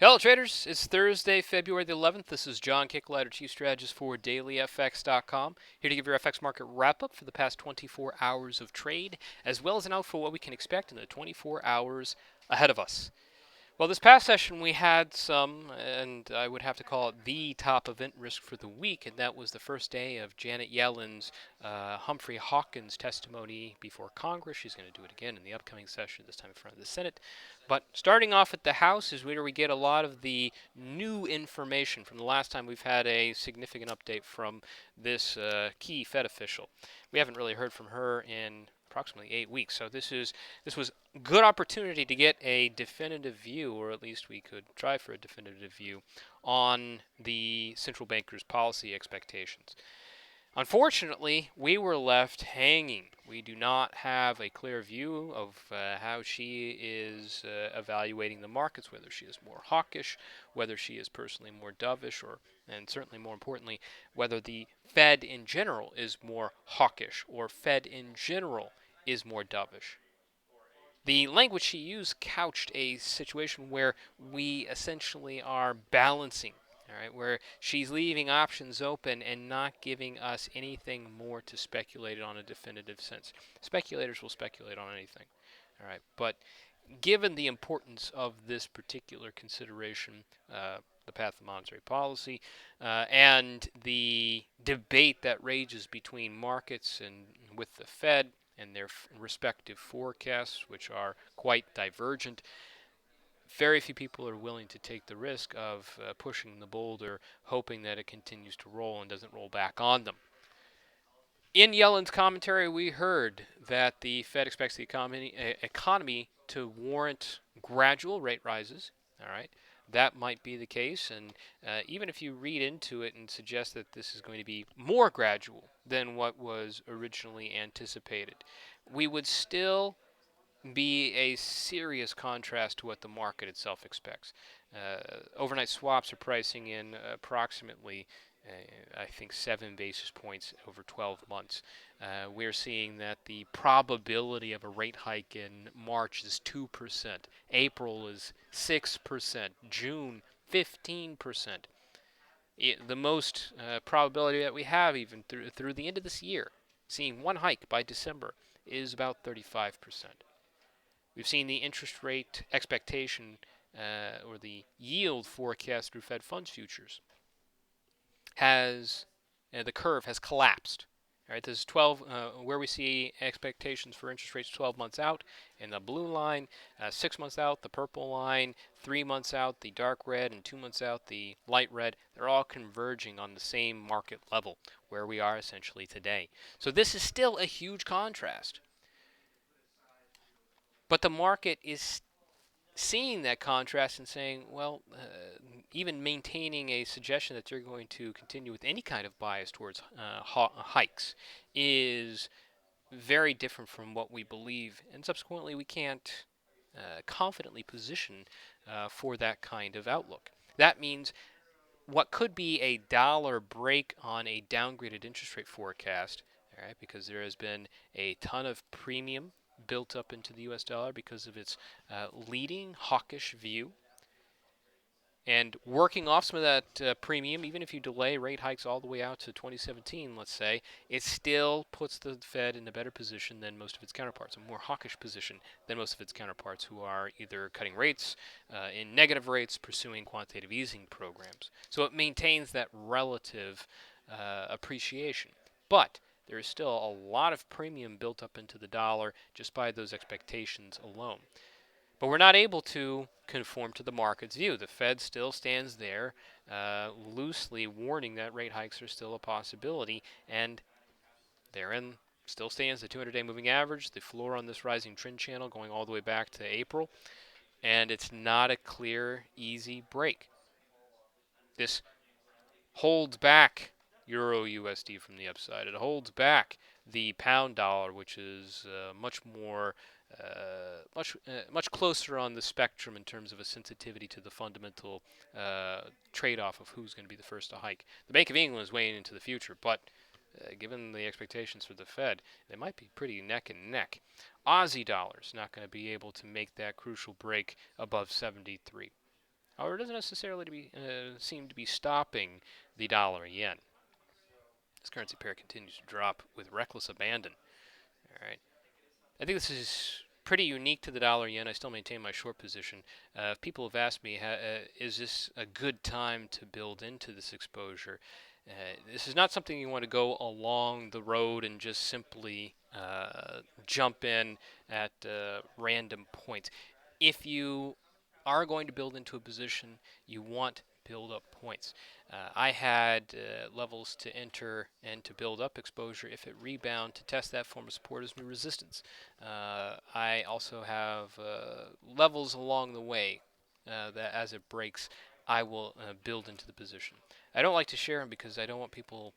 Hello traders, it's Thursday, February the 11th. This is John Kicklighter, Chief Strategist for dailyfx.com, here to give your FX market wrap-up for the past 24 hours of trade, as well as an out for what we can expect in the 24 hours ahead of us. Well, this past session we had some, and I would have to call it the top event risk for the week, and that was the first day of Janet Yellen's Humphrey Hawkins testimony before Congress. She's going to do it again in the upcoming session, this time in front of the Senate. But starting off at the House is where we get a lot of the new information from the last time we've had a significant update from this key Fed official. We haven't really heard from her in approximately 8 weeks, so this was good opportunity to get a definitive view, or at least we could try for a definitive view, on the central banker's policy expectations. Unfortunately, we were left hanging. We do not have a clear view of how she is evaluating the markets, whether she is more hawkish, whether she is personally more dovish, or, and certainly more importantly, whether the Fed in general is more hawkish, or Fed in general is more dovish. The language she used couched a situation where we essentially are balancing, all right, where she's leaving options open and not giving us anything more to speculate on a definitive sense. Speculators will speculate on anything, all right, but given the importance of this particular consideration, the path of monetary policy, and the debate that rages between markets and with the Fed and their respective forecasts, which are quite divergent, very few people are willing to take the risk of pushing the boulder, hoping that it continues to roll and doesn't roll back on them. In Yellen's commentary, we heard that the Fed expects the economy to warrant gradual rate rises. All right, that might be the case, and even if you read into it and suggest that this is going to be more gradual than what was originally anticipated, we would still be a serious contrast to what the market itself expects. Overnight swaps are pricing in approximately, I think, 7 basis points over 12 months. We're seeing that the probability of a rate hike in March is 2%, April is 6%, June 15%. The most probability that we have, even through the end of this year, seeing one hike by December, is about 35%. We've seen the interest rate expectation or the yield forecast through Fed funds futures has the curve has collapsed. All right, this is 12 where we see expectations for interest rates 12 months out in the blue line, 6 months out the purple line, 3 months out the dark red, and 2 months out the light red. They're all converging on the same market level where we are essentially today. So this is still a huge contrast. But the market is seeing that contrast and saying, well, even maintaining a suggestion that they're going to continue with any kind of bias towards hikes is very different from what we believe, and subsequently we can't confidently position for that kind of outlook. That means what could be a dollar break on a downgraded interest rate forecast, all right, because there has been a ton of premium built up into the US dollar because of its leading hawkish view. And working off some of that premium, even if you delay rate hikes all the way out to 2017, let's say, it still puts the Fed in a better position than most of its counterparts, a more hawkish position than most of its counterparts who are either cutting rates, in negative rates, pursuing quantitative easing programs. So it maintains that relative appreciation. But there is still a lot of premium built up into the dollar just by those expectations alone. But we're not able to conform to the market's view. The Fed still stands there loosely warning that rate hikes are still a possibility, and therein still stands the 200-day moving average, the floor on this rising trend channel going all the way back to April, and it's not a clear, easy break. This holds back Euro USD from the upside. It holds back the pound dollar, which is much more much closer on the spectrum in terms of a sensitivity to the fundamental trade-off of who's going to be the first to hike. The Bank of England is weighing into the future, but given the expectations for the Fed, they might be pretty neck and neck. Aussie dollar's not going to be able to make that crucial break above 73. However, it doesn't necessarily seem to be stopping the dollar yen. This currency pair continues to drop with reckless abandon. All right. I think this is pretty unique to the dollar yen. I still maintain my short position. People have asked me, is this a good time to build into this exposure? This is not something you want to go along the road and just simply jump in at random points. If you are going to build into a position, you want build up points. I had levels to enter and to build up exposure. If it rebound, to test that form of support as new resistance. I also have levels along the way that as it breaks, I will build into the position. I don't like to share them because I don't want people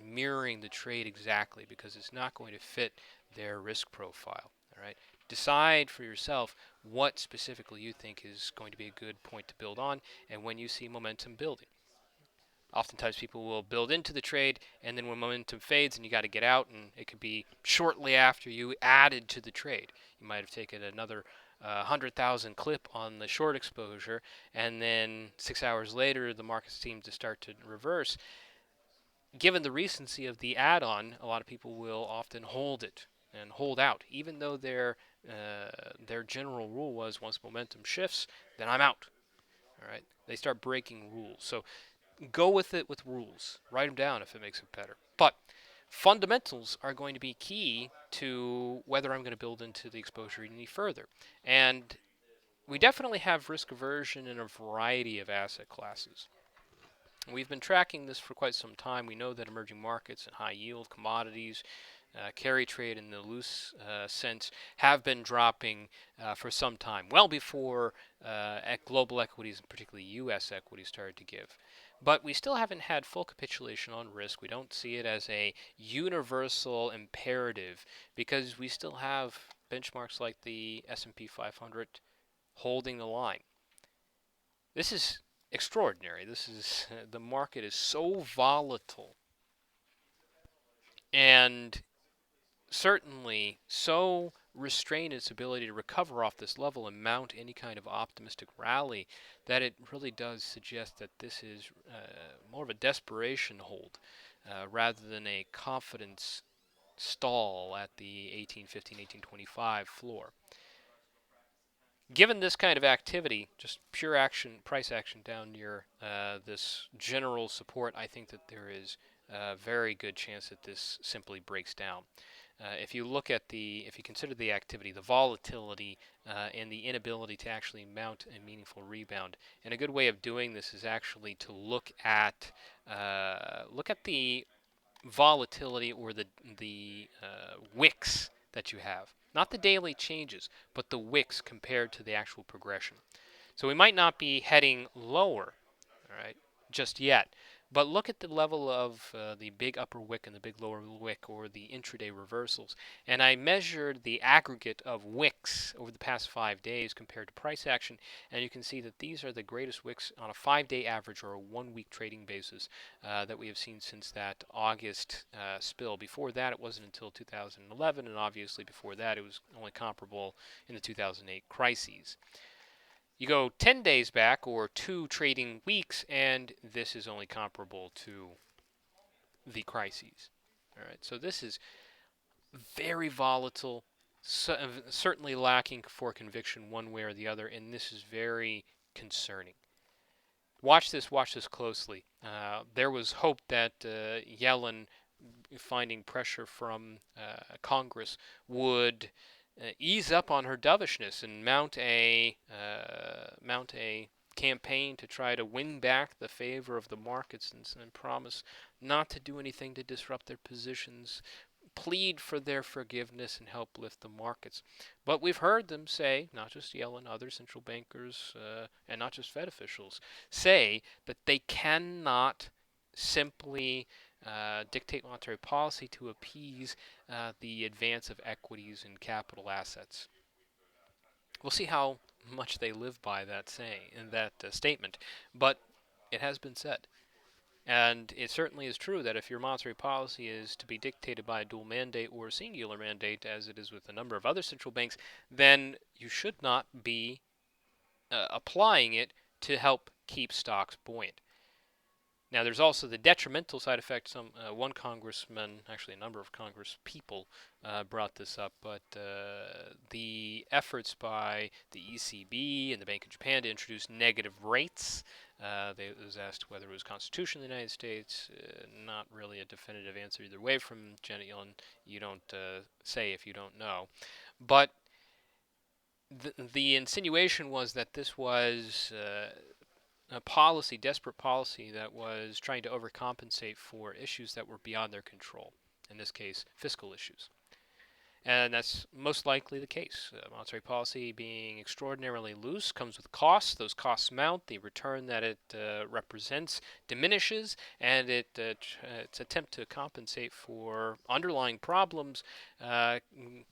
mirroring the trade exactly, because it's not going to fit their risk profile. All right. Decide for yourself what specifically you think is going to be a good point to build on, and when you see momentum building. Oftentimes people will build into the trade, and then when momentum fades and you got to get out, and it could be shortly after you added to the trade. You might have taken another 100,000 clip on the short exposure, and then 6 hours later the market seemed to start to reverse. Given the recency of the add-on, a lot of people will often hold it and hold out, even though their general rule was once momentum shifts, then I'm out. All right, they start breaking rules. So go with it with rules. Write them down if it makes it better. But fundamentals are going to be key to whether I'm going to build into the exposure any further. And we definitely have risk aversion in a variety of asset classes. We've been tracking this for quite some time. We know that emerging markets and high yield commodities, carry trade in the loose sense, have been dropping for some time, well before global equities, and particularly U.S. equities, started to give. But we still haven't had full capitulation on risk. We don't see it as a universal imperative because we still have benchmarks like the S&P 500 holding the line. This is extraordinary. This is the market is so volatile and certainly so restrained its ability to recover off this level and mount any kind of optimistic rally that it really does suggest that this is more of a desperation hold rather than a confidence stall at the 1815, 1825 floor. Given this kind of activity, just pure action, price action down near this general support, I think that there is a very good chance that this simply breaks down. If you consider the activity, the volatility, and the inability to actually mount a meaningful rebound, and a good way of doing this is actually to look at the volatility or the wicks that you have. Not the daily changes, but the wicks compared to the actual progression. So we might not be heading lower, all right, just yet. But look at the level of the big upper wick and the big lower wick, or the intraday reversals. And I measured the aggregate of wicks over the past 5 days compared to price action. And you can see that these are the greatest wicks on a 5-day average or a 1-week trading basis that we have seen since that August spill. Before that, it wasn't until 2011. And obviously before that, it was only comparable in the 2008 crises. You go 10 days back, or 2 trading weeks, and this is only comparable to the crises. All right, so this is very volatile, certainly lacking for conviction one way or the other, and this is very concerning. Watch this closely. There was hope that Yellen, finding pressure from Congress, would ease up on her dovishness and mount a campaign to try to win back the favor of the markets, and promise not to do anything to disrupt their positions, plead for their forgiveness, and help lift the markets. But we've heard them say, not just Yellen, other central bankers, and not just Fed officials, say that they cannot simply dictate monetary policy to appease the advance of equities and capital assets. We'll see how much they live by that saying and that statement, but it has been said. And it certainly is true that if your monetary policy is to be dictated by a dual mandate or a singular mandate, as it is with a number of other central banks, then you should not be applying it to help keep stocks buoyant. Now, there's also the detrimental side effect. One congressman, actually a number of congresspeople, brought this up, but the efforts by the ECB and the Bank of Japan to introduce negative rates. It was asked whether it was constitutional in the United States. Not really a definitive answer either way from Janet Yellen. You don't say if you don't know. But the insinuation was that this was a policy, desperate policy, that was trying to overcompensate for issues that were beyond their control. In this case, fiscal issues. And that's most likely the case. Monetary policy being extraordinarily loose comes with costs. Those costs mount. The return that it represents diminishes, and its attempt to compensate for underlying problems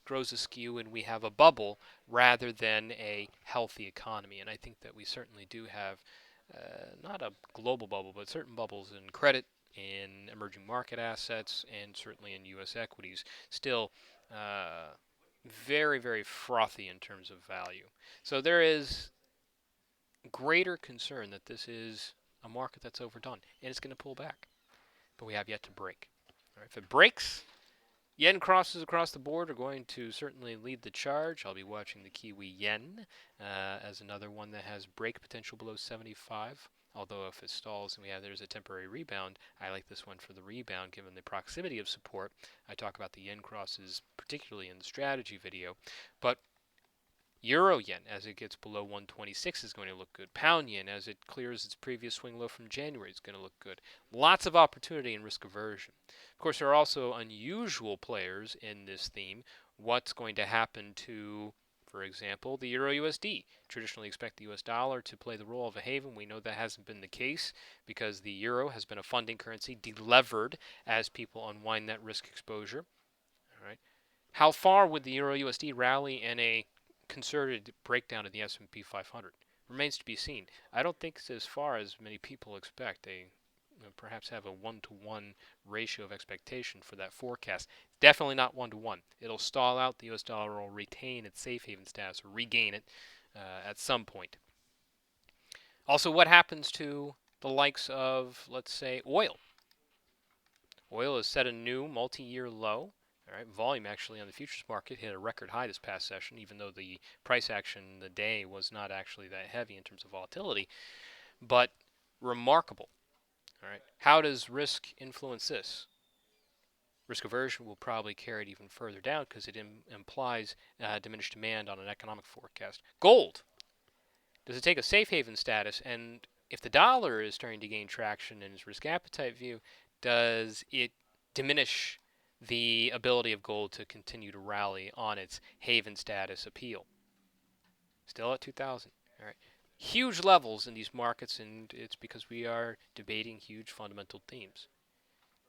grows askew, and we have a bubble rather than a healthy economy. And I think that we certainly do have not a global bubble, but certain bubbles in credit, in emerging market assets, and certainly in U.S. equities. Still, very, very frothy in terms of value. So there is greater concern that this is a market that's overdone, and it's going to pull back. But we have yet to break. All right, if it breaks, yen crosses across the board are going to certainly lead the charge. I'll be watching the Kiwi yen as another one that has break potential below 75. Although if it stalls and there's a temporary rebound, I like this one for the rebound given the proximity of support. I talk about the yen crosses particularly in the strategy video. But Euro yen, as it gets below 126, is going to look good. Pound yen, as it clears its previous swing low from January, is going to look good. Lots of opportunity and risk aversion. Of course, there are also unusual players in this theme. What's going to happen to, for example, the Euro USD? Traditionally expect the US dollar to play the role of a haven. We know that hasn't been the case because the euro has been a funding currency, delevered as people unwind that risk exposure. All right. How far would the Euro USD rally in a concerted breakdown of the S&P 500? Remains to be seen. I don't think it's as far as many people expect. They perhaps have a 1-to-1 ratio of expectation for that forecast. Definitely not 1-to-1. It'll stall out. The US dollar will retain its safe haven status or regain it at some point. Also, what happens to the likes of, let's say, oil? Oil has set a new multi-year low. All right, volume actually on the futures market hit a record high this past session, even though the price action the day was not actually that heavy in terms of volatility, but remarkable. All right, how does risk influence this? Risk aversion will probably carry it even further down because it implies diminished demand on an economic forecast. Gold. Does it take a safe haven status? And if the dollar is starting to gain traction in its risk appetite view, does it diminish the ability of gold to continue to rally on its haven status appeal? Still at 2000. All right. Huge levels in these markets, and it's because we are debating huge fundamental themes.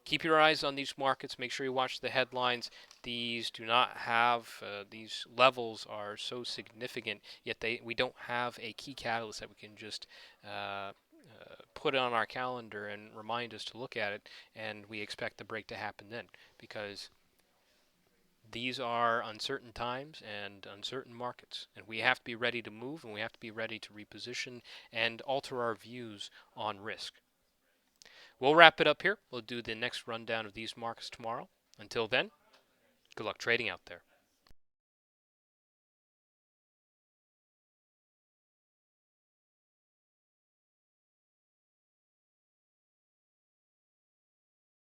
Keep your eyes on these markets. Make sure you watch the headlines. These do not have, these levels are so significant, yet we don't have a key catalyst that we can just put on our calendar and remind us to look at it, and we expect the break to happen then, because these are uncertain times and uncertain markets, and we have to be ready to move, and we have to be ready to reposition and alter our views on risk. We'll wrap it up here. We'll do the next rundown of these markets tomorrow. Until then, good luck trading out there.